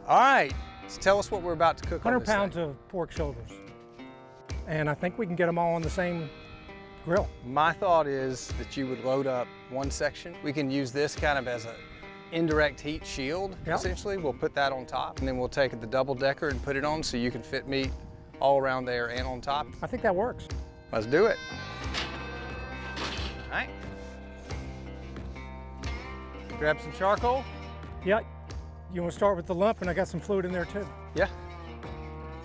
All right, so tell us what we're about to cook on 100 this pounds thing. of pork shoulders. And I think we can get them all on the same grill. My thought is that you would load up one section. We can use this kind of as an indirect heat shield, Yep. essentially. We'll put that on top, and then we'll take the double decker and put it on so you can fit meat all around there and on top. I think that works. Let's do it. All right. Grab some charcoal. Yeah, you want to start with the lump, and I got some fluid in there too. Yeah.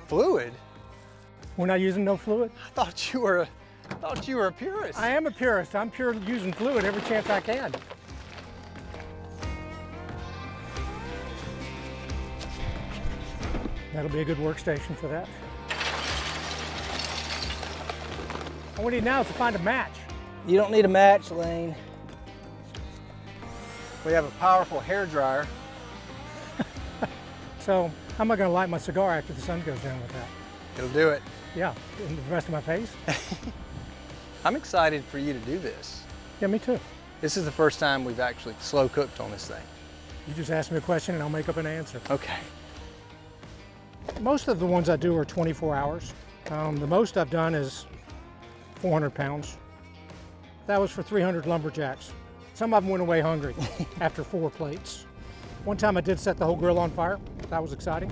Fluid? We're not using no fluid? I thought you were a purist. I am a purist. I'm pure using fluid every chance I can. That'll be a good workstation for that. All we need now is to find a match. You don't need a match, Lane. We have a powerful hair dryer. So how am I going to light my cigar after the sun goes down with that? It'll do it. Yeah, in the rest of my face? I'm excited for you to do this. Yeah, me too. This is the first time we've actually slow cooked on this thing. You just ask me a question and I'll make up an answer. Okay. Most of the ones I do are 24 hours. The most I've done is 400 pounds. That was for 300 lumberjacks. Some of them went away hungry after 4 plates. One time I did set the whole grill on fire. That was exciting.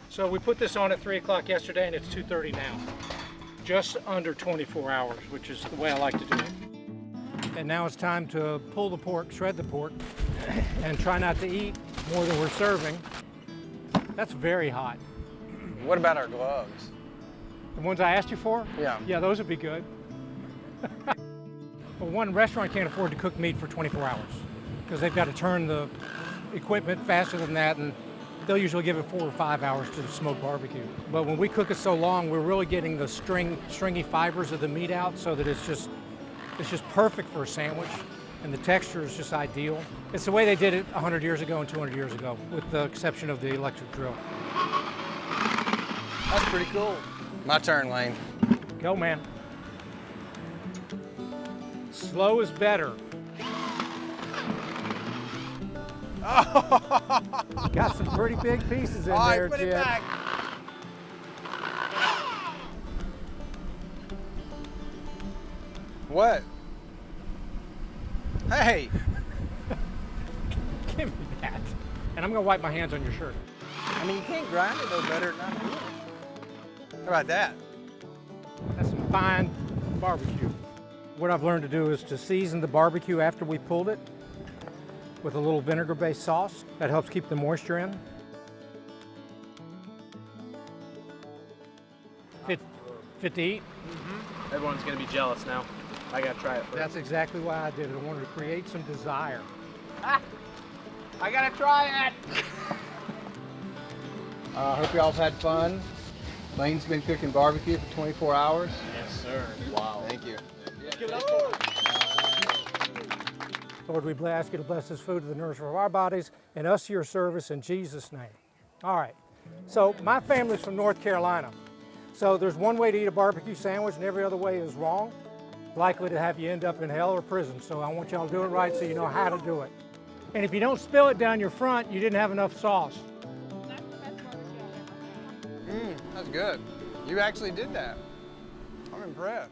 So we put this on at 3 o'clock yesterday and it's 2:30 now. Just under 24 hours, which is the way I like to do it. And now it's time to pull the pork, shred the pork, and try not to eat more than we're serving. That's very hot. What about our gloves? The ones I asked you for? Yeah. Yeah, those would be good. Well, one restaurant can't afford to cook meat for 24 hours because they've got to turn the equipment faster than that, and they'll usually give it 4 or 5 hours to smoke barbecue. But when we cook it so long, we're really getting the stringy fibers of the meat out so that it's just perfect for a sandwich, and the texture is just ideal. It's the way they did it 100 years ago and 200 years ago, with the exception of the electric drill. That's pretty cool. My turn, Lane. Go, man. Slow is better. Got some pretty big pieces in All right, there, put it Jed. back. What? Hey! Give me that. And I'm gonna wipe my hands on your shirt. I mean, you can't grind it no better than I do. How about that? That's some fine barbecue. What I've learned to do is to season the barbecue after we pulled it with a little vinegar-based sauce. That helps keep the moisture in. Fit to eat? Mm-hmm. Everyone's gonna be jealous now. I gotta try it first. That's exactly why I did it. I wanted to create some desire. I gotta try it! Hope y'all's had fun. Lane's been cooking barbecue for 24 hours. Yes, sir. Wow. Thank you. Lord, we ask you to bless this food to the nourishment of our bodies and us to your service in Jesus' name. All right. So my family's from North Carolina. So there's one way to eat a barbecue sandwich and every other way is wrong. Likely to have you end up in hell or prison. So I want y'all to do it right so you know how to do it. And if you don't spill it down your front, you didn't have enough sauce. That's good. You actually did that. I'm impressed.